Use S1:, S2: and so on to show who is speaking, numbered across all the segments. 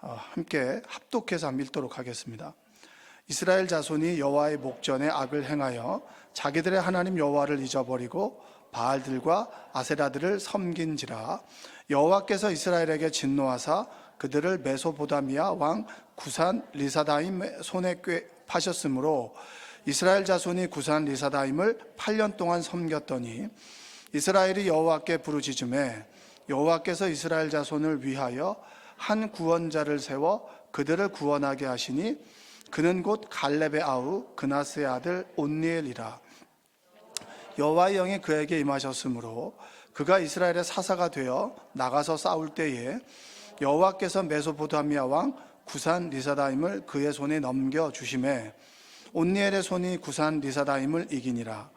S1: 함께 합독해서 한번 읽도록 하겠습니다. 이스라엘 자손이 여호와의 목전에 악을 행하여 자기들의 하나님 여호와를 잊어버리고 바알들과 아세라들을 섬긴지라. 여호와께서 이스라엘에게 진노하사 그들을 메소포다미아 왕 구산 리사다임 손에 파셨으므로 이스라엘 자손이 구산 리사다임을 8년 동안 섬겼더니 이스라엘이 여호와께 부르짖음에 여호와께서 이스라엘 자손을 위하여 한 구원자를 세워 그들을 구원하게 하시니 그는 곧 갈렙의 아우 그나스의 아들 온니엘이라. 여호와의 영이 그에게 임하셨으므로 그가 이스라엘의 사사가 되어 나가서 싸울 때에 여호와께서 메소포타미아 왕 구산 리사다임을 그의 손에 넘겨 주심에 온니엘의 손이 구산 리사다임을 이기니라.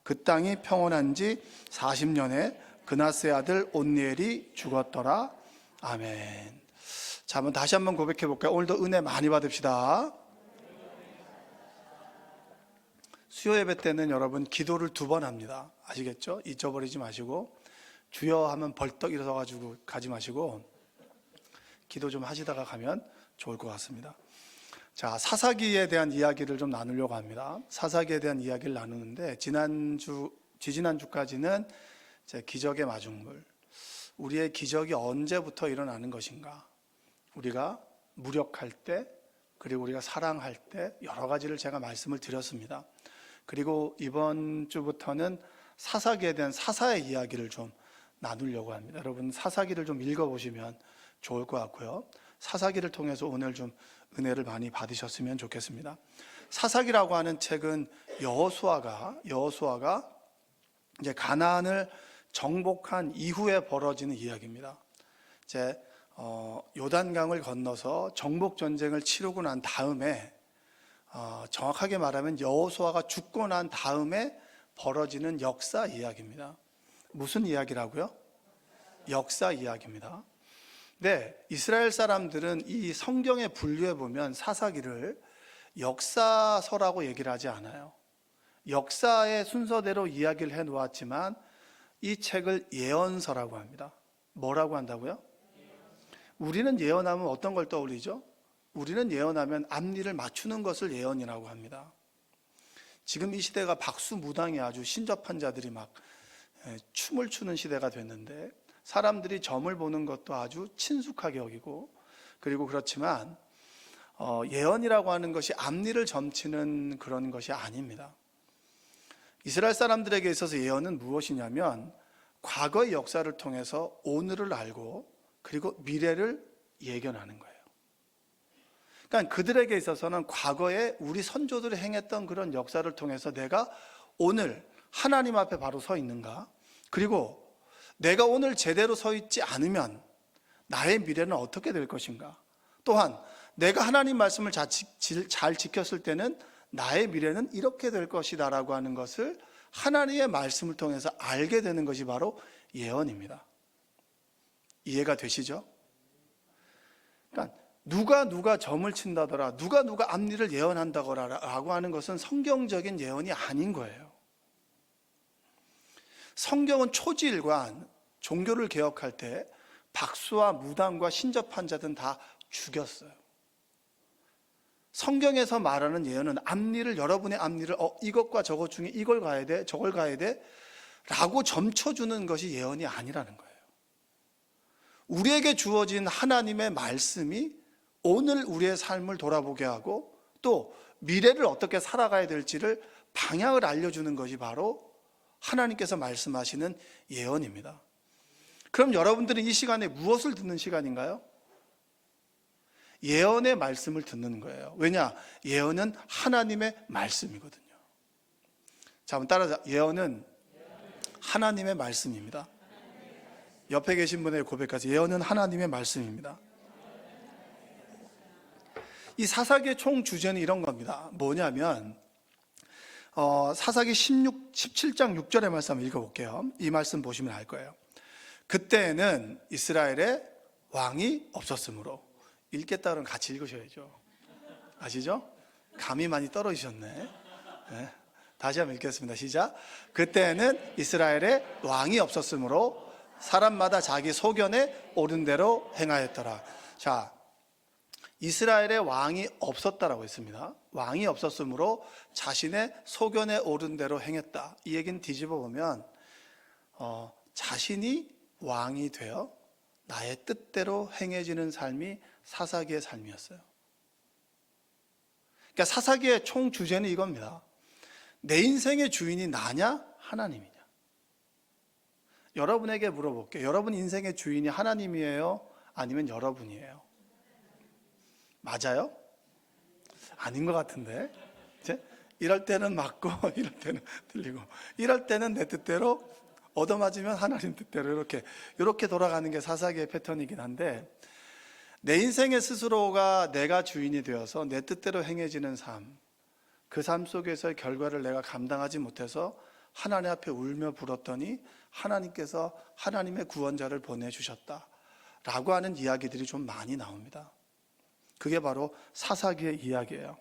S1: 그 땅이 평온한 지 40년에 그나스의 아들 온니엘이 죽었더라. 아멘. 자, 한번 다시 한번 고백해 볼까요? 오늘도 은혜 많이 받읍시다. 수요 예배 때는 여러분 기도를 2번 합니다. 아시겠죠? 잊어버리지 마시고 주여 하면 벌떡 일어서 가지고 가지 마시고 기도 좀 하시다가 가면 좋을 것 같습니다. 자, 사사기에 대한 이야기를 좀 나누려고 합니다. 사사기에 대한 이야기를 나누는데 지지난주까지는 기적의 마중물, 우리의 기적이 언제부터 일어나는 것인가, 우리가 무력할 때 그리고 우리가 사랑할 때 여러 가지를 제가 말씀을 드렸습니다. 그리고 이번 주부터는 사사기에 대한 사사의 이야기를 좀 나누려고 합니다. 여러분 사사기를 좀 읽어보시면 좋을 것 같고요. 사사기를 통해서 오늘 좀 은혜를 많이 받으셨으면 좋겠습니다. 사사기라고 하는 책은 여호수아가 이제 가나안을 정복한 이후에 벌어지는 이야기입니다. 이제 요단강을 건너서 정복 전쟁을 치르고 난 다음에 정확하게 말하면 여호수아가 죽고 난 다음에 벌어지는 역사 이야기입니다. 무슨 이야기라고요? 역사 이야기입니다. 네, 이스라엘 사람들은 이 성경에 분류해 보면 사사기를 역사서라고 얘기를 하지 않아요. 역사의 순서대로 이야기를 해 놓았지만 이 책을 예언서라고 합니다. 뭐라고 한다고요? 우리는 예언하면 어떤 걸 떠올리죠? 우리는 예언하면 앞니를 맞추는 것을 예언이라고 합니다. 지금 이 시대가 박수무당에 아주 신접한 자들이 막 춤을 추는 시대가 됐는데 사람들이 점을 보는 것도 아주 친숙하게 여기고, 그리고 그렇지만 예언이라고 하는 것이 앞니를 점치는 그런 것이 아닙니다. 이스라엘 사람들에게 있어서 예언은 무엇이냐면 과거의 역사를 통해서 오늘을 알고 그리고 미래를 예견하는 거예요. 그러니까 그들에게 있어서는 과거에 우리 선조들이 행했던 그런 역사를 통해서 내가 오늘 하나님 앞에 바로 서 있는가, 그리고 내가 오늘 제대로 서 있지 않으면 나의 미래는 어떻게 될 것인가, 또한 내가 하나님 말씀을 잘 지켰을 때는 나의 미래는 이렇게 될 것이다 라고 하는 것을 하나님의 말씀을 통해서 알게 되는 것이 바로 예언입니다. 이해가 되시죠? 그러니까 누가 점을 친다더라, 누가 앞니를 예언한다거라 라고 하는 것은 성경적인 예언이 아닌 거예요. 성경은 초지일관, 종교를 개혁할 때 박수와 무당과 신접한 자들은 다 죽였어요. 성경에서 말하는 예언은 앞니를, 여러분의 앞니를 이것과 저것 중에 이걸 가야 돼, 저걸 가야 돼 라고 점쳐주는 것이 예언이 아니라는 거예요. 우리에게 주어진 하나님의 말씀이 오늘 우리의 삶을 돌아보게 하고 또 미래를 어떻게 살아가야 될지를 방향을 알려주는 것이 바로 하나님께서 말씀하시는 예언입니다. 그럼 여러분들은 이 시간에 무엇을 듣는 시간인가요? 예언의 말씀을 듣는 거예요. 왜냐? 예언은 하나님의 말씀이거든요. 자, 한번 따라서. 예언은 하나님의 말씀입니다. 옆에 계신 분의 고백까지. 예언은 하나님의 말씀입니다. 이 사사기의 총 주제는 이런 겁니다. 뭐냐면 사사기 17장 6절의 말씀 한번 읽어볼게요. 이 말씀 보시면 알 거예요. 그때는 이스라엘에 왕이 없었으므로. 읽겠다 그러면 같이 읽으셔야죠. 아시죠? 감이 많이 떨어지셨네. 네. 다시 한번 읽겠습니다. 시작. 그때는 이스라엘에 왕이 없었으므로 사람마다 자기 소견에 옳은 대로 행하였더라. 자, 이스라엘에 왕이 없었다라고 했습니다. 왕이 없었으므로 자신의 소견에 오른 대로 행했다. 이 얘기는 뒤집어 보면 자신이 왕이 되어 나의 뜻대로 행해지는 삶이 사사기의 삶이었어요. 그러니까 사사기의 총 주제는 이겁니다. 내 인생의 주인이 나냐 하나님이냐. 여러분에게 물어볼게요. 여러분 인생의 주인이 하나님이에요? 아니면 여러분이에요? 맞아요? 아닌 것 같은데. 이럴 때는 맞고 이럴 때는 틀리고, 이럴 때는 내 뜻대로, 얻어맞으면 하나님 뜻대로, 이렇게 돌아가는 게 사사기의 패턴이긴 한데, 내 인생의 스스로가 내가 주인이 되어서 내 뜻대로 행해지는 삶, 그 삶 속에서의 결과를 내가 감당하지 못해서 하나님 앞에 울며 불었더니 하나님께서 하나님의 구원자를 보내주셨다 라고 하는 이야기들이 좀 많이 나옵니다. 그게 바로 사사기의 이야기예요.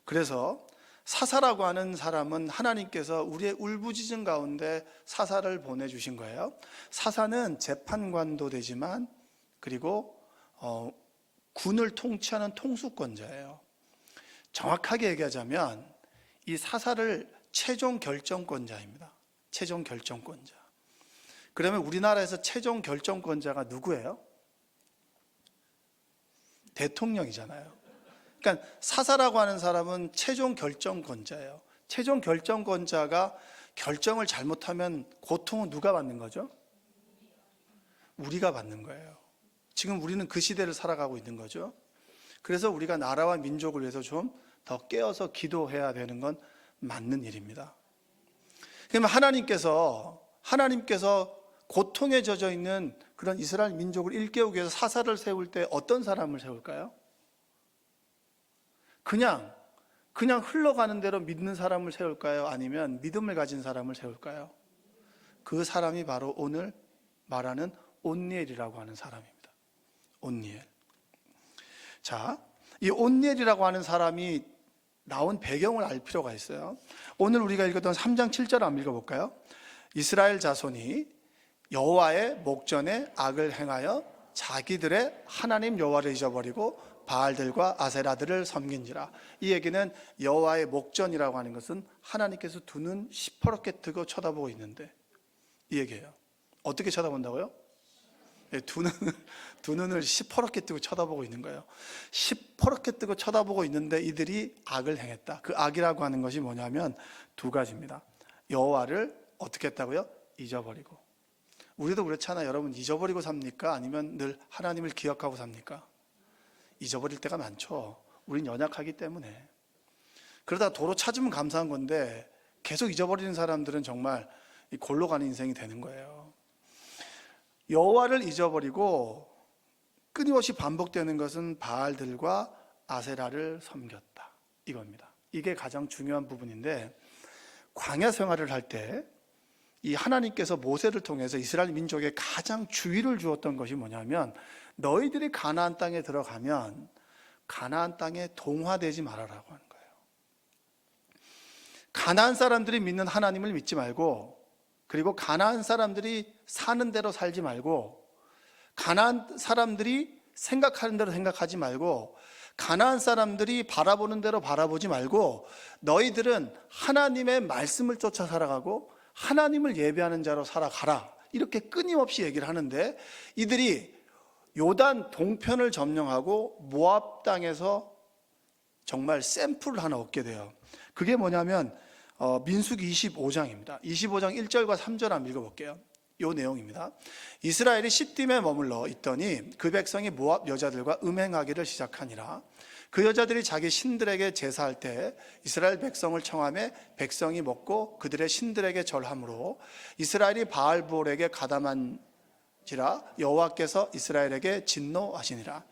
S1: 그래서 사사라고 하는 사람은 하나님께서 우리의 울부짖음 가운데 사사를 보내주신 거예요. 사사는 재판관도 되지만, 그리고 군을 통치하는 통수권자예요. 정확하게 얘기하자면 이 사사를 최종 결정권자입니다. 최종 결정권자. 그러면 우리나라에서 최종 결정권자가 누구예요? 대통령이잖아요. 그러니까 사사라고 하는 사람은 최종 결정권자예요. 최종 결정권자가 결정을 잘못하면 고통은 누가 받는 거죠? 우리가 받는 거예요. 지금 우리는 그 시대를 살아가고 있는 거죠. 그래서 우리가 나라와 민족을 위해서 좀 더 깨어서 기도해야 되는 건 맞는 일입니다. 그러면 하나님께서 고통에 젖어 있는 그런 이스라엘 민족을 일깨우기 위해서 사사를 세울 때 어떤 사람을 세울까요? 그냥 흘러가는 대로 믿는 사람을 세울까요? 아니면 믿음을 가진 사람을 세울까요? 그 사람이 바로 오늘 말하는 온니엘이라고 하는 사람입니다. 온니엘. 자, 이 온니엘이라고 하는 사람이 나온 배경을 알 필요가 있어요. 오늘 우리가 읽었던 3장 7절 한번 읽어볼까요? 이스라엘 자손이 여호와의 목전에 악을 행하여 자기들의 하나님 여호와를 잊어버리고 바알들과 아세라들을 섬긴지라. 이 얘기는 여호와의 목전이라고 하는 것은 하나님께서 두 눈 시퍼렇게 뜨고 쳐다보고 있는데, 이 얘기예요. 어떻게 쳐다본다고요? 두 눈을 시퍼렇게 뜨고 쳐다보고 있는 거예요. 시퍼렇게 뜨고 쳐다보고 있는데 이들이 악을 행했다. 그 악이라고 하는 것이 뭐냐면 두 가지입니다. 여호와를 어떻게 했다고요? 잊어버리고. 우리도 그렇잖아요. 여러분, 잊어버리고 삽니까? 아니면 늘 하나님을 기억하고 삽니까? 잊어버릴 때가 많죠. 우린 연약하기 때문에. 그러다 도로 찾으면 감사한 건데 계속 잊어버리는 사람들은 정말 골로 가는 인생이 되는 거예요. 여호와를 잊어버리고 끊임없이 반복되는 것은 바알들과 아세라를 섬겼다, 이겁니다. 이게 가장 중요한 부분인데, 광야 생활을 할 때 이 하나님께서 모세를 통해서 이스라엘 민족에 가장 주의를 주었던 것이 뭐냐면, 너희들이 가나안 땅에 들어가면 가나안 땅에 동화되지 말아라고 하는 거예요. 가나안 사람들이 믿는 하나님을 믿지 말고, 그리고 가나안 사람들이 사는 대로 살지 말고, 가나안 사람들이 생각하는 대로 생각하지 말고, 가나안 사람들이 바라보는 대로 바라보지 말고, 너희들은 하나님의 말씀을 쫓아 살아가고 하나님을 예배하는 자로 살아가라, 이렇게 끊임없이 얘기를 하는데, 이들이 요단 동편을 점령하고 모압 땅에서 정말 샘플을 하나 얻게 돼요. 그게 뭐냐면 민수기 25장입니다. 25장 1절과 3절 한번 읽어볼게요. 이 내용입니다. 이스라엘이 시딤에 머물러 있더니 그 백성이 모압 여자들과 음행하기를 시작하니라. 그 여자들이 자기 신들에게 제사할 때 이스라엘 백성을 청하며 백성이 먹고 그들의 신들에게 절함으로 이스라엘이 바알볼에게 가담한지라 여호와께서 이스라엘에게 진노하시니라.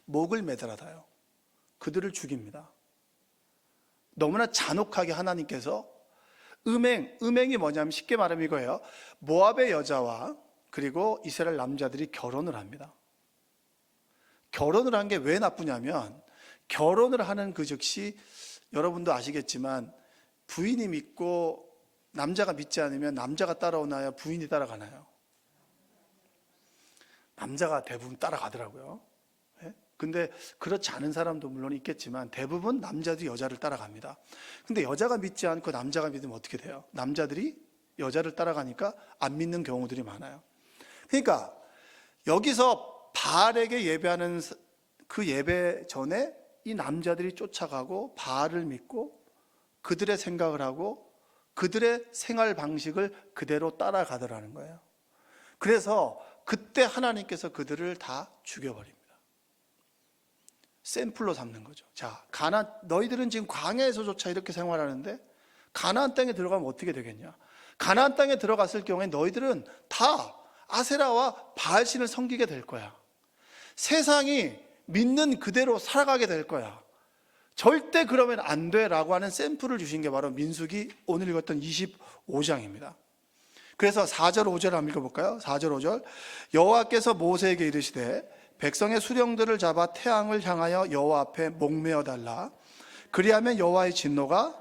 S1: 목을 매달아다요, 그들을 죽입니다. 너무나 잔혹하게 하나님께서 음행이 뭐냐면 쉽게 말하면 이거예요. 모압의 여자와 그리고 이스라엘 남자들이 결혼을 합니다. 결혼을 한 게 왜 나쁘냐면, 결혼을 하는 그 즉시 여러분도 아시겠지만 부인이 믿고 남자가 믿지 않으면 남자가 따라오나요? 부인이 따라가나요? 남자가 대부분 따라가더라고요. 근데 그렇지 않은 사람도 물론 있겠지만 대부분 남자들이 여자를 따라갑니다. 근데 여자가 믿지 않고 남자가 믿으면 어떻게 돼요? 남자들이 여자를 따라가니까 안 믿는 경우들이 많아요. 그러니까 여기서 바알에게 예배하는 그 예배 전에 이 남자들이 쫓아가고 바알을 믿고 그들의 생각을 하고 그들의 생활 방식을 그대로 따라가더라는 거예요. 그래서 그때 하나님께서 그들을 다 죽여버립니다. 샘플로 삼는 거죠. 자, 너희들은 지금 광야에서조차 이렇게 생활하는데 가나안 땅에 들어가면 어떻게 되겠냐? 가나안 땅에 들어갔을 경우에 너희들은 다 아세라와 바알신을 섬기게 될 거야. 세상이 믿는 그대로 살아가게 될 거야. 절대 그러면 안 돼라고 하는 샘플을 주신 게 바로 민수기 오늘 읽었던 25장입니다. 그래서 4절 5절 한번 읽어볼까요? 4절 5절 여호와께서 모세에게 이르시되 백성의 수령들을 잡아 태양을 향하여 여호와 앞에 목매어 달라. 그리하면 여호와의 진노가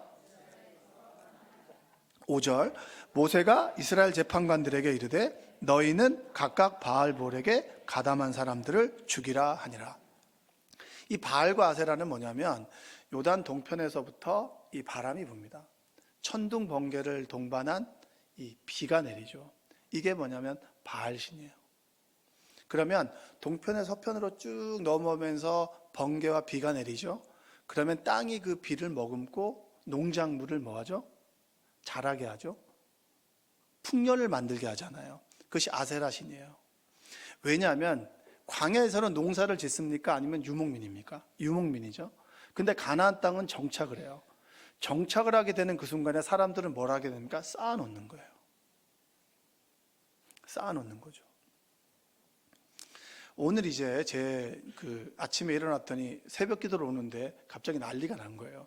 S1: 5절 모세가 이스라엘 재판관들에게 이르되 너희는 각각 바알볼에게 가담한 사람들을 죽이라 하니라. 이 바알과 아세라는 뭐냐면 요단 동편에서부터 이 바람이 붑니다. 천둥 번개를 동반한 이 비가 내리죠. 이게 뭐냐면 바알신이에요. 그러면 동편에 서편으로 쭉 넘어오면서 번개와 비가 내리죠. 그러면 땅이 그 비를 머금고 농작물을 뭐하죠? 자라게 하죠. 풍년을 만들게 하잖아요. 그것이 아세라신이에요. 왜냐하면 광야에서는 농사를 짓습니까? 아니면 유목민입니까? 유목민이죠. 근데 가나안 땅은 정착을 해요. 정착을 하게 되는 그 순간에 사람들은 뭘 하게 됩니까? 쌓아놓는 거예요. 쌓아놓는 거죠. 오늘 이제 아침에 일어났더니 새벽 기도를 오는데 갑자기 난리가 난 거예요.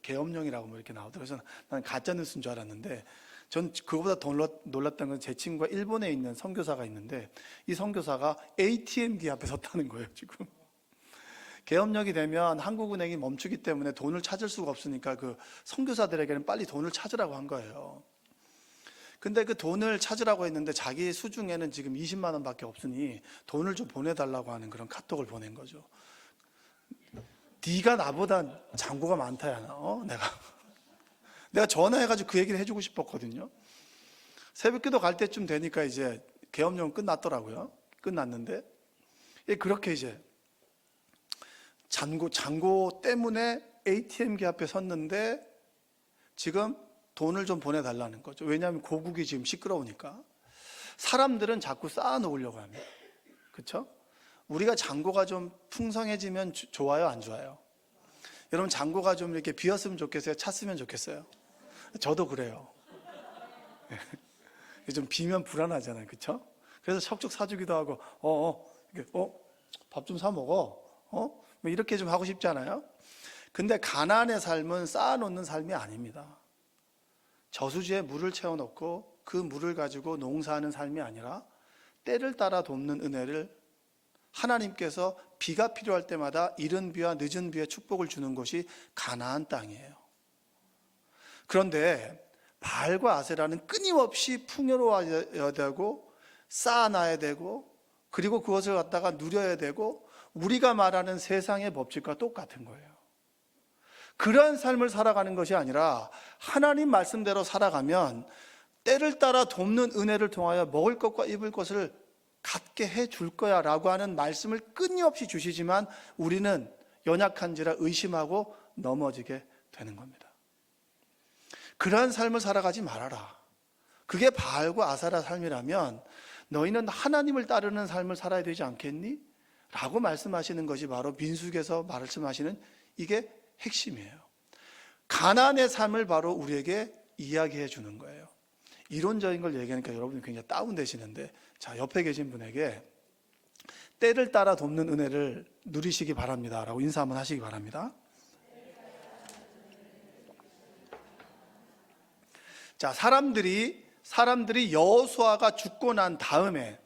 S1: 계엄령이라고 이렇게 나오더라고요. 그래서 나는 가짜 뉴스인 줄 알았는데 전 그거보다 더 놀랐던 건 제 친구가 일본에 있는 선교사가 있는데 이 선교사가 ATM기 앞에 섰다는 거예요. 지금 계엄령이 되면 한국은행이 멈추기 때문에 돈을 찾을 수가 없으니까 그 선교사들에게는 빨리 돈을 찾으라고 한 거예요. 근데 그 돈을 찾으라고 했는데 자기 수중에는 지금 20만 원밖에 없으니 돈을 좀 보내달라고 하는 그런 카톡을 보낸 거죠. 네가 나보다 잔고가 많다 야. 내가 전화해가지고 그 얘기를 해주고 싶었거든요. 새벽기도 갈 때쯤 되니까 이제 계엄령은 끝났더라고요. 끝났는데 그렇게 이제 잔고 때문에 ATM기 앞에 섰는데 지금 돈을 좀 보내달라는 거죠. 왜냐하면 고국이 지금 시끄러우니까. 사람들은 자꾸 쌓아놓으려고 합니다. 그렇죠? 우리가 잔고가 좀 풍성해지면 좋아요, 안 좋아요? 여러분 잔고가 좀 이렇게 비었으면 좋겠어요? 찼으면 좋겠어요? 저도 그래요. 좀 비면 불안하잖아요, 그렇죠? 그래서 척척 사주기도 하고, 밥 좀 사 먹어, 뭐 이렇게 좀 하고 싶잖아요. 근데 가나안의 삶은 쌓아놓는 삶이 아닙니다. 저수지에 물을 채워놓고 그 물을 가지고 농사하는 삶이 아니라 때를 따라 돕는 은혜를 하나님께서 비가 필요할 때마다 이른 비와 늦은 비의 축복을 주는 것이 가나안 땅이에요. 그런데 바알과 아세라는 끊임없이 풍요로워야 되고 쌓아놔야 되고 그리고 그것을 갖다가 누려야 되고 우리가 말하는 세상의 법칙과 똑같은 거예요. 그러한 삶을 살아가는 것이 아니라 하나님 말씀대로 살아가면 때를 따라 돕는 은혜를 통하여 먹을 것과 입을 것을 갖게 해줄 거야 라고 하는 말씀을 끊임없이 주시지만 우리는 연약한지라 의심하고 넘어지게 되는 겁니다. 그러한 삶을 살아가지 말아라. 그게 바알과 아사라 삶이라면 너희는 하나님을 따르는 삶을 살아야 되지 않겠니? 라고 말씀하시는 것이 바로 민수기에서 말씀하시는 이게 핵심이에요. 가나안의 삶을 바로 우리에게 이야기해 주는 거예요. 이론적인 걸 얘기하니까 여러분이 굉장히 다운되시는데 자, 옆에 계신 분에게 때를 따라 돕는 은혜를 누리시기 바랍니다 라고 인사 한번 하시기 바랍니다. 자, 사람들이 여호수아가 죽고 난 다음에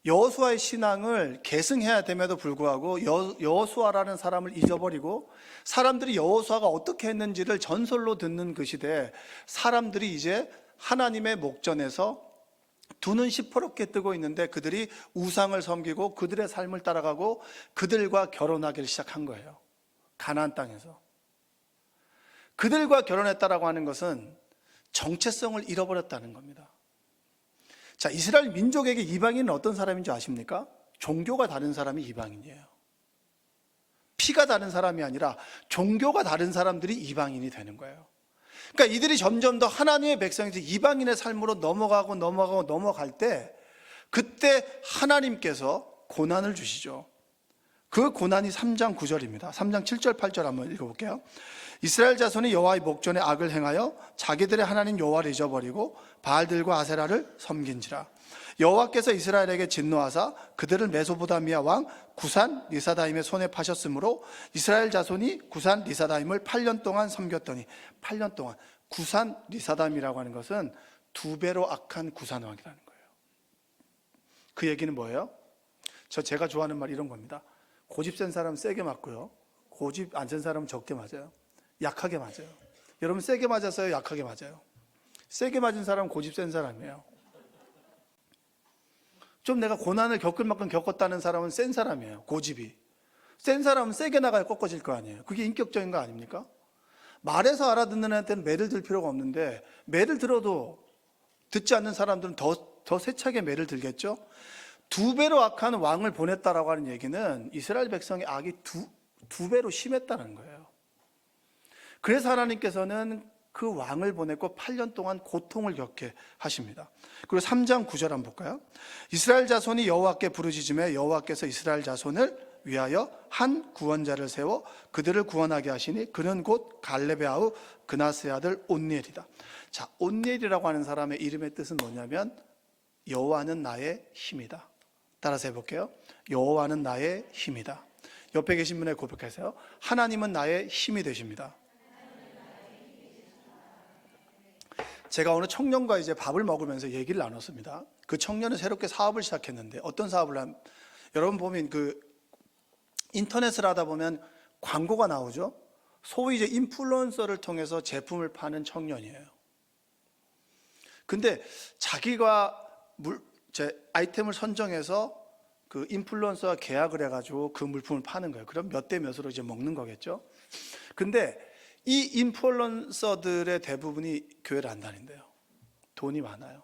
S1: 여호수아의 신앙을 계승해야 됨에도 불구하고 여호수아라는 사람을 잊어버리고 사람들이 여호수아가 어떻게 했는지를 전설로 듣는 그 시대에 사람들이 이제 하나님의 목전에서 두 눈 시퍼렇게 뜨고 있는데 그들이 우상을 섬기고 그들의 삶을 따라가고 그들과 결혼하기를 시작한 거예요. 가나안 땅에서. 그들과 결혼했다라고 하는 것은 정체성을 잃어버렸다는 겁니다. 자, 이스라엘 민족에게 이방인은 어떤 사람인 줄 아십니까? 종교가 다른 사람이 이방인이에요. 피가 다른 사람이 아니라 종교가 다른 사람들이 이방인이 되는 거예요. 그러니까 이들이 점점 더 하나님의 백성에서 이방인의 삶으로 넘어갈 때 그때 하나님께서 고난을 주시죠. 그 고난이 3장 9절입니다. 3장 7절 8절 한번 읽어볼게요. 이스라엘 자손이 여호와의 목전에 악을 행하여 자기들의 하나님 여호와를 잊어버리고 바알들과 아세라를 섬긴지라. 여호와께서 이스라엘에게 진노하사 그들을 메소포타미아 왕 구산 리사다임의 손에 파셨으므로 이스라엘 자손이 구산 리사다임을 8년 동안 섬겼더니 8년 동안 구산 리사다임이라고 하는 것은 2배로 악한 구산 왕이라는 거예요. 그 얘기는 뭐예요? 제가 좋아하는 말 이런 겁니다. 고집 센 사람은 세게 맞고요. 고집 안 센 사람은 적게 맞아요. 약하게 맞아요. 여러분 세게 맞았어요? 약하게 맞아요? 세게 맞은 사람은 고집 센 사람이에요. 좀 내가 고난을 겪을 만큼 겪었다는 사람은 센 사람이에요. 고집이. 센 사람은 세게 나가야 꺾어질 거 아니에요. 그게 인격적인 거 아닙니까? 말해서 알아듣는 애한테는 매를 들 필요가 없는데 매를 들어도 듣지 않는 사람들은 더 세차게 매를 들겠죠? 2배로 악한 왕을 보냈다라고 하는 얘기는 이스라엘 백성의 악이 두 배로 심했다는 거예요. 그래서 하나님께서는 그 왕을 보냈고 8년 동안 고통을 겪게 하십니다. 그리고 3장 9절 한번 볼까요? 이스라엘 자손이 여호와께 부르짖음에 여호와께서 이스라엘 자손을 위하여 한 구원자를 세워 그들을 구원하게 하시니 그는 곧 갈렙의 아우 그나스의 아들 온니엘이다. 자, 온니엘이라고 하는 사람의 이름의 뜻은 뭐냐면 여호와는 나의 힘이다. 따라서 해볼게요. 여호와는 나의 힘이다. 옆에 계신 분의 고백하세요. 하나님은 나의 힘이 되십니다. 제가 오늘 청년과 이제 밥을 먹으면서 얘기를 나눴습니다. 그 청년은 새롭게 사업을 시작했는데 어떤 사업을 여러분 보면 그 인터넷을 하다 보면 광고가 나오죠. 소위 이제 인플루언서를 통해서 제품을 파는 청년이에요. 근데 자기가 아이템을 선정해서 그 인플루언서와 계약을 해가지고 그 물품을 파는 거예요. 그럼 몇 대 몇으로 이제 먹는 거겠죠. 근데 이 인플루언서들의 대부분이 교회를 안 다닌대요. 돈이 많아요.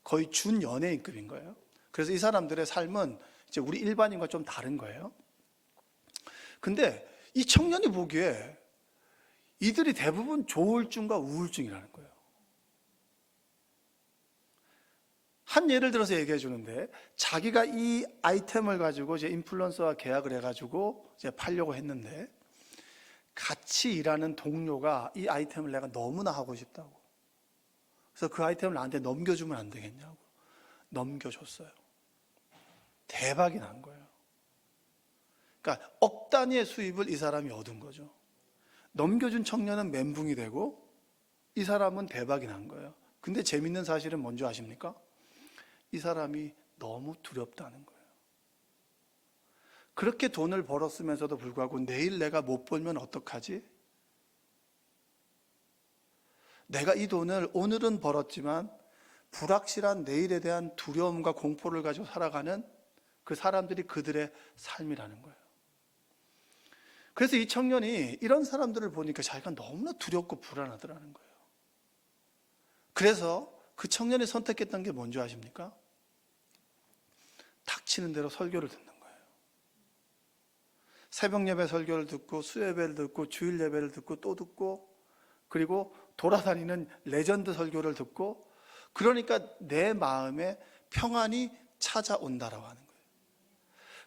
S1: 거의 준 연예인급인 거예요. 그래서 이 사람들의 삶은 이제 우리 일반인과 좀 다른 거예요. 근데 이 청년이 보기에 이들이 대부분 조울증과 우울증이라는 거예요. 한 예를 들어서 얘기해 주는데 자기가 이 아이템을 가지고 이제 인플루언서와 계약을 해가지고 이제 팔려고 했는데 같이 일하는 동료가 이 아이템을 내가 너무나 하고 싶다고. 그래서 그 아이템을 나한테 넘겨주면 안 되겠냐고. 넘겨줬어요. 대박이 난 거예요. 그러니까 억 단위의 수입을 이 사람이 얻은 거죠. 넘겨준 청년은 멘붕이 되고 이 사람은 대박이 난 거예요. 근데 재밌는 사실은 뭔지 아십니까? 이 사람이 너무 두렵다는 거예요. 그렇게 돈을 벌었으면서도 불구하고 내일 내가 못 벌면 어떡하지? 내가 이 돈을 오늘은 벌었지만 불확실한 내일에 대한 두려움과 공포를 가지고 살아가는 그 사람들이 그들의 삶이라는 거예요. 그래서 이 청년이 이런 사람들을 보니까 자기가 너무나 두렵고 불안하더라는 거예요. 그래서 그 청년이 선택했던 게 뭔지 아십니까? 닥치는 대로 설교를 듣는 거예요. 새벽 예배 설교를 듣고 수예배를 듣고 주일 예배를 듣고 또 듣고 그리고 돌아다니는 레전드 설교를 듣고 그러니까 내 마음에 평안이 찾아온다라고 하는 거예요.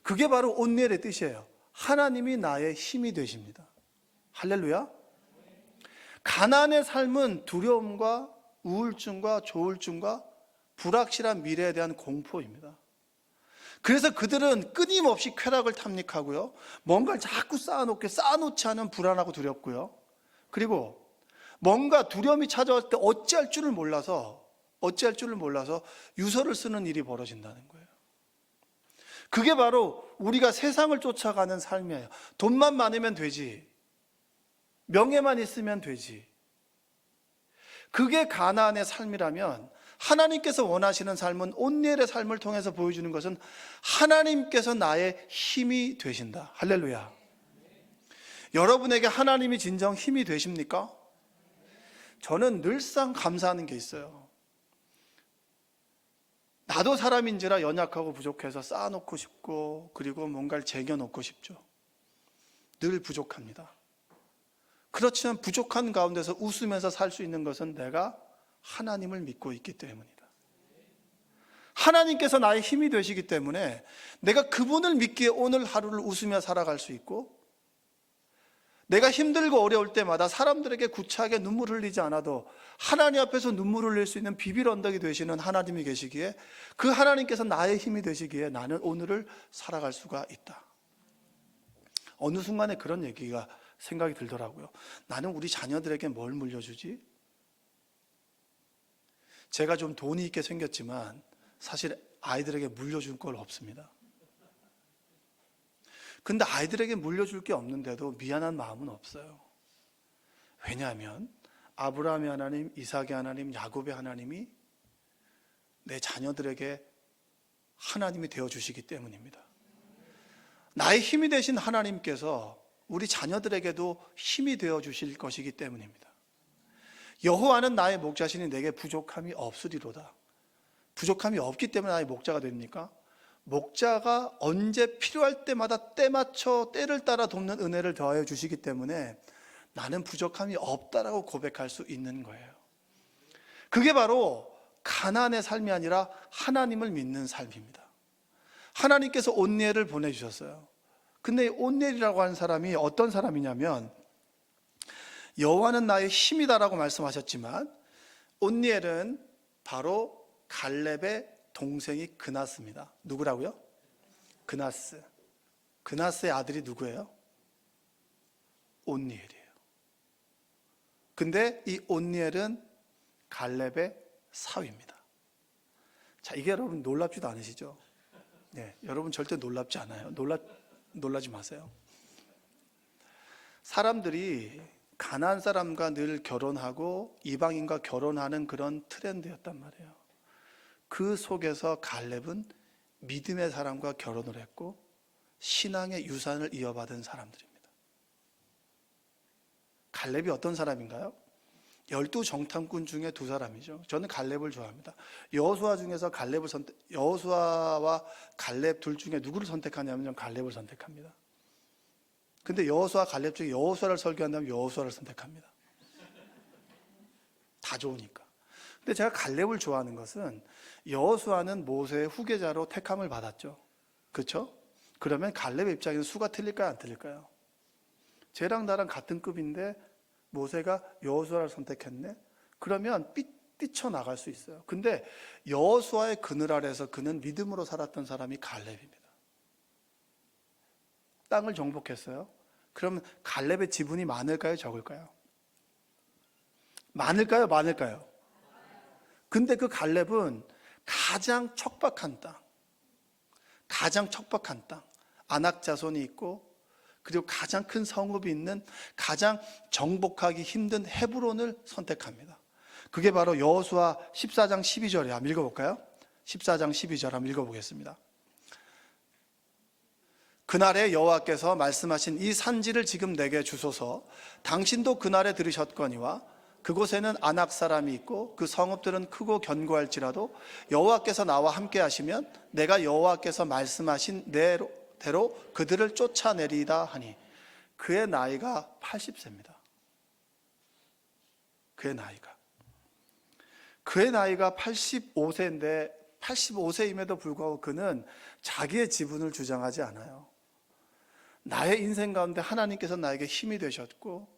S1: 그게 바로 온니엘의 뜻이에요. 하나님이 나의 힘이 되십니다. 할렐루야. 가나안의 삶은 두려움과 우울증과 조울증과 불확실한 미래에 대한 공포입니다. 그래서 그들은 끊임없이 쾌락을 탐닉하고요. 뭔가를 자꾸 쌓아놓지 않으면 불안하고 두렵고요. 그리고 뭔가 두려움이 찾아왔을 때 어찌할 줄을 몰라서 유서를 쓰는 일이 벌어진다는 거예요. 그게 바로 우리가 세상을 쫓아가는 삶이에요. 돈만 많으면 되지. 명예만 있으면 되지. 그게 가나안의 삶이라면 하나님께서 원하시는 삶은 온니엘의 삶을 통해서 보여주는 것은 하나님께서 나의 힘이 되신다. 할렐루야. 여러분에게 하나님이 진정 힘이 되십니까? 저는 늘상 감사하는 게 있어요. 나도 사람인지라 연약하고 부족해서 쌓아놓고 싶고, 그리고 뭔가를 쟁여놓고 싶죠. 늘 부족합니다. 그렇지만 부족한 가운데서 웃으면서 살 수 있는 것은 내가 하나님을 믿고 있기 때문이다. 하나님께서 나의 힘이 되시기 때문에 내가 그분을 믿기에 오늘 하루를 웃으며 살아갈 수 있고, 내가 힘들고 어려울 때마다 사람들에게 구차하게 눈물 흘리지 않아도 하나님 앞에서 눈물 흘릴 수 있는 비빌 언덕이 되시는 하나님이 계시기에, 그 하나님께서 나의 힘이 되시기에 나는 오늘을 살아갈 수가 있다. 어느 순간에 그런 얘기가 생각이 들더라고요. 나는 우리 자녀들에게 뭘 물려주지? 제가 좀 돈이 있게 생겼지만 사실 아이들에게 물려줄 걸 없습니다. 근데 아이들에게 물려줄 게 없는데도 미안한 마음은 없어요. 왜냐하면 아브라함의 하나님, 이삭의 하나님, 야곱의 하나님이 내 자녀들에게 하나님이 되어주시기 때문입니다. 나의 힘이 되신 하나님께서 우리 자녀들에게도 힘이 되어주실 것이기 때문입니다. 여호와는 나의 목자시니 내게 부족함이 없으리로다. 부족함이 없기 때문에 나의 목자가 됩니까? 목자가 언제 필요할 때마다 때 맞춰 때를 따라 돕는 은혜를 더하여 주시기 때문에 나는 부족함이 없다라고 고백할 수 있는 거예요. 그게 바로 가난의 삶이 아니라 하나님을 믿는 삶입니다. 하나님께서 온니엘을 보내주셨어요. 근데 온니엘이라고 하는 사람이 어떤 사람이냐면, 여호와는 나의 힘이다라고 말씀하셨지만 온니엘은 바로 갈렙의 동생이 그나스입니다. 누구라고요? 그나스. 그나스의 아들이 누구예요? 온니엘이에요. 근데 이 온니엘은 갈렙의 사위입니다. 자, 이게 여러분 놀랍지도 않으시죠? 네, 여러분 절대 놀랍지 않아요. 놀라지 마세요. 사람들이 가난한 사람과 늘 결혼하고 이방인과 결혼하는 그런 트렌드였단 말이에요. 그 속에서 갈렙은 믿음의 사람과 결혼을 했고 신앙의 유산을 이어받은 사람들입니다. 갈렙이 어떤 사람인가요? 12정탐꾼 중에 2사람이죠. 저는 갈렙을 좋아합니다. 여호수아 중에서 여호수아와 갈렙 둘 중에 누구를 선택하냐면 저는 갈렙을 선택합니다. 근데 여호수아 갈렙 중에 여호수아를 설교한다면 여호수아를 선택합니다. 다 좋으니까. 근데 제가 갈렙을 좋아하는 것은 여호수아는 모세의 후계자로 택함을 받았죠. 그렇죠? 그러면 갈렙의 입장에서 수가 틀릴까요? 안 틀릴까요? 쟤랑 나랑 같은 급인데 모세가 여호수아를 선택했네? 그러면 뛰쳐나갈 수 있어요. 근데 여호수아의 그늘 아래서 그는 믿음으로 살았던 사람이 갈렙입니다. 땅을 정복했어요. 그러면 갈렙의 지분이 많을까요? 적을까요? 많을까요? 많을까요? 근데 그 갈렙은 가장 척박한 땅, 아낙 자손이 있고, 그리고 가장 큰 성읍이 있는 가장 정복하기 힘든 헤브론을 선택합니다. 그게 바로 여호수아 14장 12절이에요. 한번 읽어볼까요? 14장 12절 한번 읽어보겠습니다. 그날에 여호와께서 말씀하신 이 산지를 지금 내게 주소서. 당신도 그날에 들으셨거니와 그곳에는 아낙 사람이 있고 그 성읍들은 크고 견고할지라도 여호와께서 나와 함께 하시면 내가 여호와께서 말씀하신 대로 그들을 쫓아내리다 하니, 그의 나이가 80세입니다. 그의 나이가 85세인데 85세임에도 불구하고 그는 자기의 지분을 주장하지 않아요. 나의 인생 가운데 하나님께서 나에게 힘이 되셨고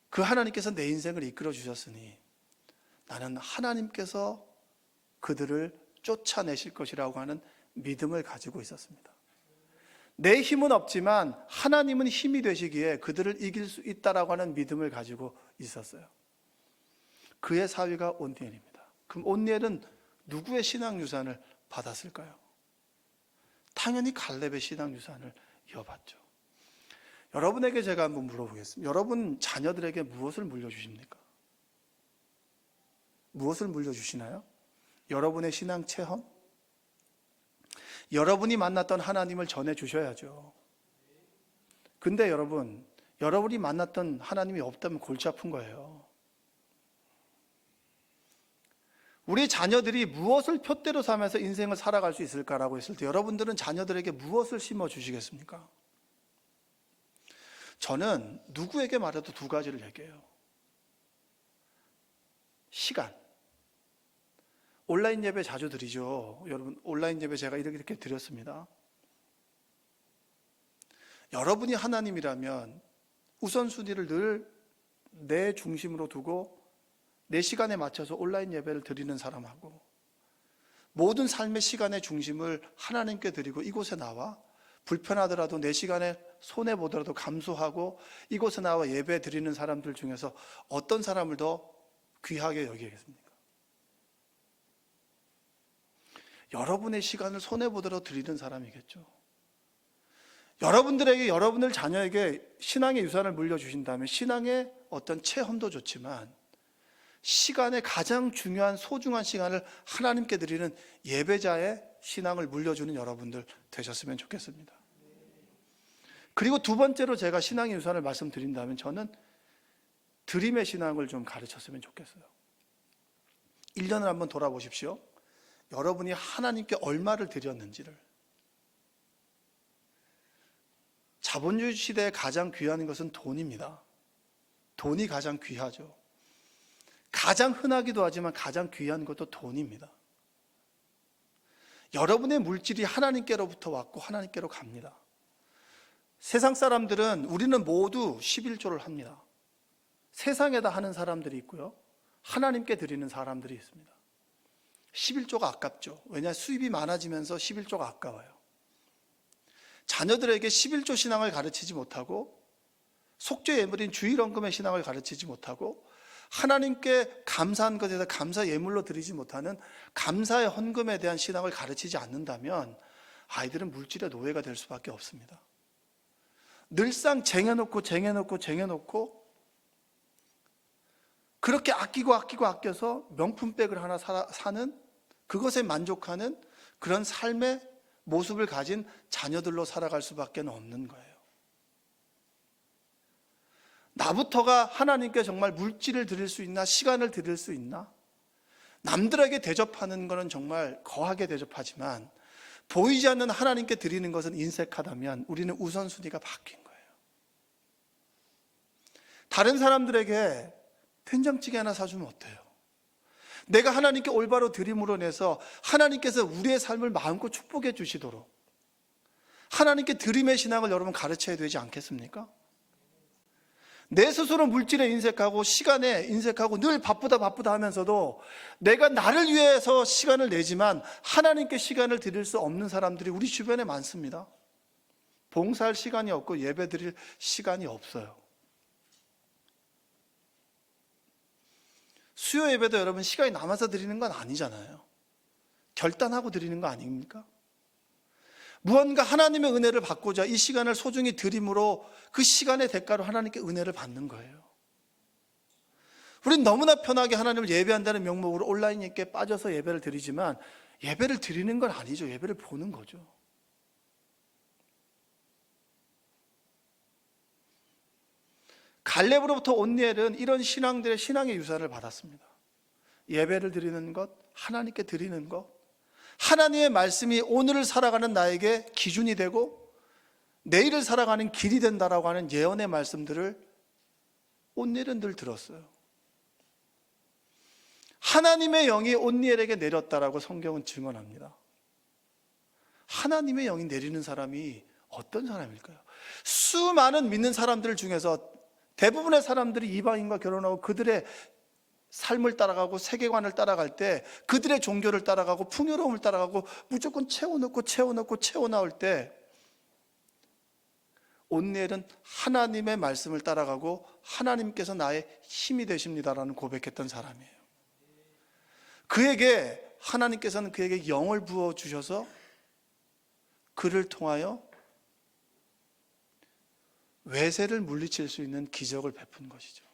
S1: 그 하나님께서 내 인생을 이끌어 주셨으니 나는 하나님께서 그들을 쫓아내실 것이라고 하는 믿음을 가지고 있었습니다. 내 힘은 없지만 하나님은 힘이 되시기에 그들을 이길 수 있다라고 하는 믿음을 가지고 있었어요. 그의 사위가 온니엘입니다. 그럼 온니엘은 누구의 신앙 유산을 받았을까요? 당연히 갈렙의 신앙 유산을 이어받죠. 여러분에게 제가 한번 물어보겠습니다. 여러분 자녀들에게 무엇을 물려주십니까? 무엇을 물려주시나요? 여러분의 신앙 체험? 여러분이 만났던 하나님을 전해주셔야죠. 근데 여러분, 여러분이 만났던 하나님이 없다면 골치 아픈 거예요. 우리 자녀들이 무엇을 표대로 삼아서 인생을 살아갈 수 있을까라고 했을 때 여러분들은 자녀들에게 무엇을 심어주시겠습니까? 저는 누구에게 말해도 두 가지를 얘기해요. 시간. 온라인 예배 자주 드리죠. 여러분, 온라인 예배 제가 이렇게 드렸습니다. 여러분이 하나님이라면 우선순위를 늘 내 중심으로 두고 내 시간에 맞춰서 온라인 예배를 드리는 사람하고, 모든 삶의 시간의 중심을 하나님께 드리고 이곳에 나와 불편하더라도 내 시간에 손해보더라도 감수하고 이곳에 나와 예배 드리는 사람들 중에서 어떤 사람을 더 귀하게 여기겠습니까? 여러분의 시간을 손해보더라도 드리는 사람이겠죠. 여러분들에게, 여러분들 자녀에게 신앙의 유산을 물려주신다면 신앙의 어떤 체험도 좋지만 시간의 가장 중요한 소중한 시간을 하나님께 드리는 예배자의 신앙을 물려주는 여러분들 되셨으면 좋겠습니다. 그리고 두 번째로 제가 신앙의 유산을 말씀드린다면 저는 드림의 신앙을 좀 가르쳤으면 좋겠어요. 1년을 한번 돌아보십시오. 여러분이 하나님께 얼마를 드렸는지를. 자본주의 시대에 가장 귀한 것은 돈입니다. 돈이 가장 귀하죠. 가장 흔하기도 하지만 가장 귀한 것도 돈입니다. 여러분의 물질이 하나님께로부터 왔고 하나님께로 갑니다. 세상 사람들은, 우리는 모두 11조를 합니다. 세상에다 하는 사람들이 있고요, 하나님께 드리는 사람들이 있습니다. 11조가 아깝죠. 왜냐, 수입이 많아지면서 11조가 아까워요. 자녀들에게 11조 신앙을 가르치지 못하고 속죄 예물인 주일헌금의 신앙을 가르치지 못하고 하나님께 감사한 것에 대해서 감사 예물로 드리지 못하는 감사의 헌금에 대한 신앙을 가르치지 않는다면 아이들은 물질의 노예가 될 수밖에 없습니다. 늘상 쟁여놓고 그렇게 아껴서 명품백을 하나 사는, 그것에 만족하는 그런 삶의 모습을 가진 자녀들로 살아갈 수밖에 없는 거예요. 나부터가 하나님께 정말 물질을 드릴 수 있나, 시간을 드릴 수 있나? 남들에게 대접하는 것은 정말 거하게 대접하지만 보이지 않는 하나님께 드리는 것은 인색하다면 우리는 우선순위가 바뀐 거예요. 다른 사람들에게 된장찌개 하나 사주면 어때요? 내가 하나님께 올바로 드림으로 인해서 하나님께서 우리의 삶을 마음껏 축복해 주시도록 하나님께 드림의 신앙을 여러분 가르쳐야 되지 않겠습니까? 내 스스로 물질에 인색하고 시간에 인색하고 늘 바쁘다 하면서도 내가 나를 위해서 시간을 내지만 하나님께 시간을 드릴 수 없는 사람들이 우리 주변에 많습니다. 봉사할 시간이 없고 예배 드릴 시간이 없어요. 수요 예배도 여러분 시간이 남아서 드리는 건 아니잖아요. 결단하고 드리는 거 아닙니까? 무언가 하나님의 은혜를 받고자 이 시간을 소중히 드림으로 그 시간의 대가로 하나님께 은혜를 받는 거예요. 우린 너무나 편하게 하나님을 예배한다는 명목으로 온라인에 빠져서 예배를 드리지만 예배를 드리는 건 아니죠. 예배를 보는 거죠. 갈렙으로부터 온니엘은 이런 신앙들의 신앙의 유산을 받았습니다. 예배를 드리는 것, 하나님께 드리는 것, 하나님의 말씀이 오늘을 살아가는 나에게 기준이 되고 내일을 살아가는 길이 된다라고 하는 예언의 말씀들을 온니엘은 늘 들었어요. 하나님의 영이 온니엘에게 내렸다라고 성경은 증언합니다. 하나님의 영이 내리는 사람이 어떤 사람일까요? 수많은 믿는 사람들 중에서 대부분의 사람들이 이방인과 결혼하고 그들의 삶을 따라가고 세계관을 따라갈 때, 그들의 종교를 따라가고 풍요로움을 따라가고 무조건 채워 나올 때 온니엘은 하나님의 말씀을 따라가고 하나님께서 나의 힘이 되십니다라는 고백했던 사람이에요. 하나님께서는 그에게 영을 부어주셔서 그를 통하여 외세를 물리칠 수 있는 기적을 베푼 것이죠.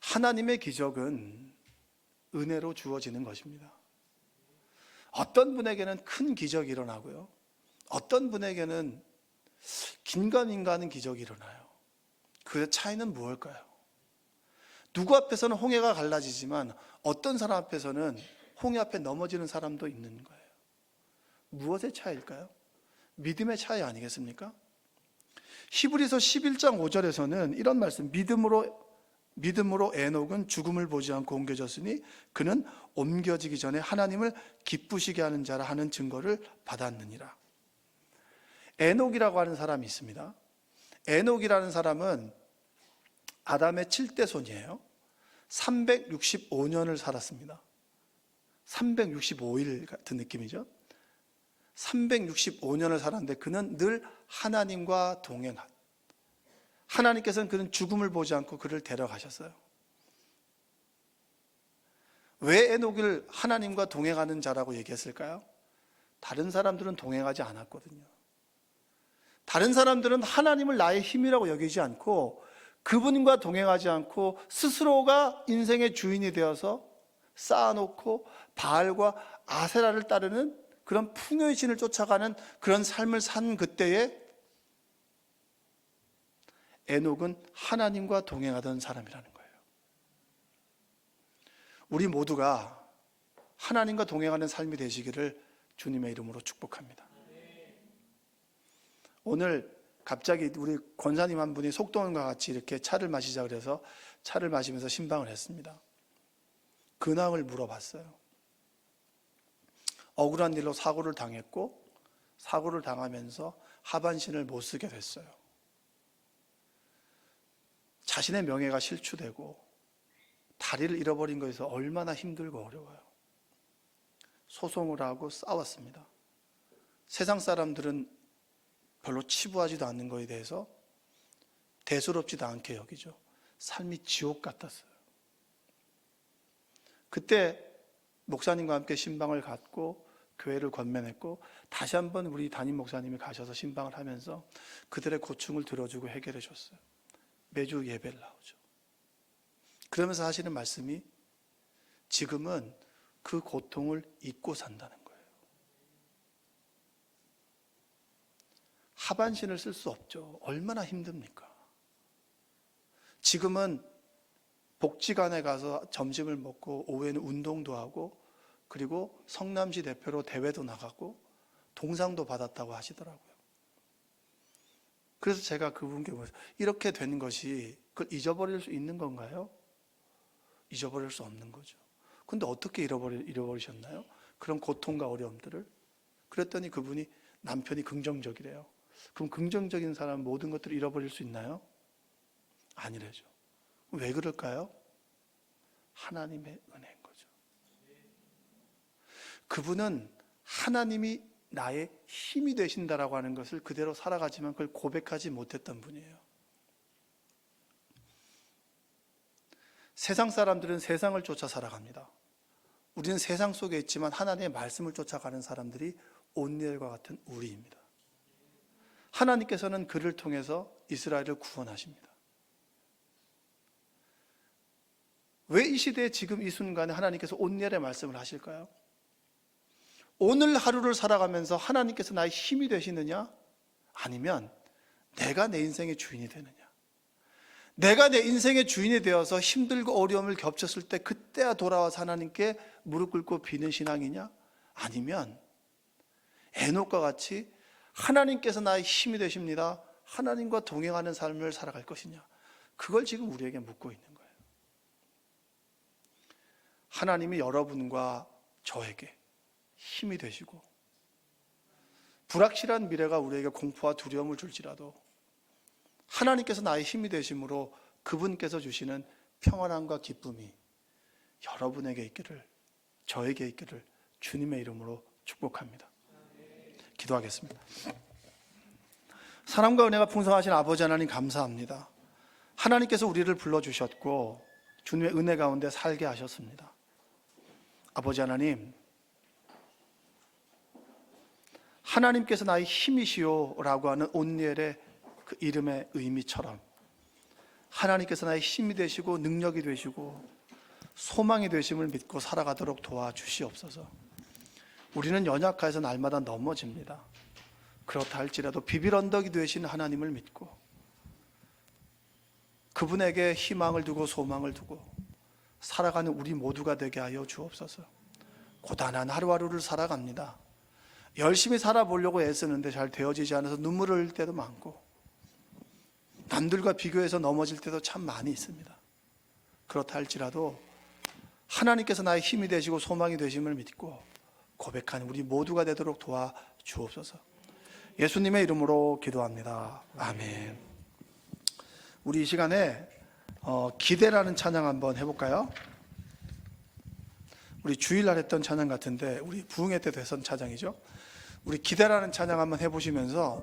S1: 하나님의 기적은 은혜로 주어지는 것입니다. 어떤 분에게는 큰 기적이 일어나고요, 어떤 분에게는 긴가민가하는 기적이 일어나요. 그 차이는 무엇일까요? 누구 앞에서는 홍해가 갈라지지만 어떤 사람 앞에서는 홍해 앞에 넘어지는 사람도 있는 거예요. 무엇의 차이일까요? 믿음의 차이 아니겠습니까? 히브리서 11장 5절에서는 이런 말씀, 믿음으로 에녹은 죽음을 보지 않고 옮겨졌으니 그는 옮겨지기 전에 하나님을 기쁘시게 하는 자라 하는 증거를 받았느니라. 에녹이라고 하는 사람이 있습니다. 에녹이라는 사람은 아담의 7대 손이에요. 365년을 살았습니다. 365일 같은 느낌이죠. 365년을 살았는데 그는 늘 하나님과 동행한, 하나님께서는 그는 죽음을 보지 않고 그를 데려가셨어요. 왜 에녹을 하나님과 동행하는 자라고 얘기했을까요? 다른 사람들은 동행하지 않았거든요. 다른 사람들은 하나님을 나의 힘이라고 여기지 않고 그분과 동행하지 않고 스스로가 인생의 주인이 되어서 쌓아놓고 바알과 아세라를 따르는 그런 풍요의 신을 쫓아가는 그런 삶을 산 그때에 에녹은 하나님과 동행하던 사람이라는 거예요. 우리 모두가 하나님과 동행하는 삶이 되시기를 주님의 이름으로 축복합니다. 오늘 갑자기 우리 권사님 한 분이 속동원과 같이 이렇게 차를 마시자 그래서 차를 마시면서 신방을 했습니다. 근황을 물어봤어요. 억울한 일로 사고를 당했고 사고를 당하면서 하반신을 못 쓰게 됐어요. 자신의 명예가 실추되고 다리를 잃어버린 것에서 얼마나 힘들고 어려워요. 소송을 하고 싸웠습니다. 세상 사람들은 별로 치부하지도 않는 것에 대해서 대수롭지도 않게 여기죠. 삶이 지옥 같았어요. 그때 목사님과 함께 신방을 갖고 교회를 권면했고 다시 한번 우리 담임 목사님이 가셔서 신방을 하면서 그들의 고충을 들어주고 해결해 줬어요. 매주 예배를 나오죠. 그러면서 하시는 말씀이 지금은 그 고통을 잊고 산다는 거예요. 하반신을 쓸 수 없죠. 얼마나 힘듭니까? 지금은 복지관에 가서 점심을 먹고 오후에는 운동도 하고 그리고 성남시 대표로 대회도 나가고 동상도 받았다고 하시더라고요. 그래서 제가 그분께 이렇게 된 것이 그걸 잊어버릴 수 있는 건가요? 잊어버릴 수 없는 거죠. 근데 어떻게 잃어버리셨나요? 그런 고통과 어려움들을. 그랬더니 그분이 남편이 긍정적이래요. 그럼 긍정적인 사람은 모든 것들을 잃어버릴 수 있나요? 아니래죠. 왜 그럴까요? 하나님의 은혜인 거죠. 그분은 하나님이 나의 힘이 되신다라고 하는 것을 그대로 살아가지만 그걸 고백하지 못했던 분이에요. 세상 사람들은 세상을 쫓아 살아갑니다. 우리는 세상 속에 있지만 하나님의 말씀을 쫓아가는 사람들이 온니엘과 같은 우리입니다. 하나님께서는 그를 통해서 이스라엘을 구원하십니다. 왜 이 시대에 지금 이 순간에 하나님께서 온니엘의 말씀을 하실까요? 오늘 하루를 살아가면서 하나님께서 나의 힘이 되시느냐? 아니면 내가 내 인생의 주인이 되느냐? 내가 내 인생의 주인이 되어서 힘들고 어려움을 겹쳤을 때 그때야 돌아와서 하나님께 무릎 꿇고 비는 신앙이냐? 아니면 에녹과 같이 하나님께서 나의 힘이 되십니다. 하나님과 동행하는 삶을 살아갈 것이냐? 그걸 지금 우리에게 묻고 있는 거예요. 하나님이 여러분과 저에게 힘이 되시고 불확실한 미래가 우리에게 공포와 두려움을 줄지라도 하나님께서 나의 힘이 되심으로 그분께서 주시는 평안함과 기쁨이 여러분에게 있기를, 저에게 있기를 주님의 이름으로 축복합니다. 기도하겠습니다. 사랑과 은혜가 풍성하신 아버지 하나님 감사합니다. 하나님께서 우리를 불러주셨고 주님의 은혜 가운데 살게 하셨습니다. 아버지 하나님, 하나님께서 나의 힘이시오 라고 하는 온니엘의 그 이름의 의미처럼 하나님께서 나의 힘이 되시고 능력이 되시고 소망이 되심을 믿고 살아가도록 도와주시옵소서. 우리는 연약해서 날마다 넘어집니다. 그렇다 할지라도 비빌 언덕이 되신 하나님을 믿고 그분에게 희망을 두고 소망을 두고 살아가는 우리 모두가 되게 하여 주옵소서. 고단한 하루하루를 살아갑니다. 열심히 살아보려고 애쓰는데 잘 되어지지 않아서 눈물을 흘릴 때도 많고 남들과 비교해서 넘어질 때도 참 많이 있습니다. 그렇다 할지라도 하나님께서 나의 힘이 되시고 소망이 되심을 믿고 고백하는 우리 모두가 되도록 도와주옵소서. 예수님의 이름으로 기도합니다. 아멘. 우리 이 시간에 기대라는 찬양 한번 해볼까요? 우리 주일날 했던 찬양 같은데 우리 부흥회 때도 했던 찬양이죠. 우리 기대라는 찬양 한번 해보시면서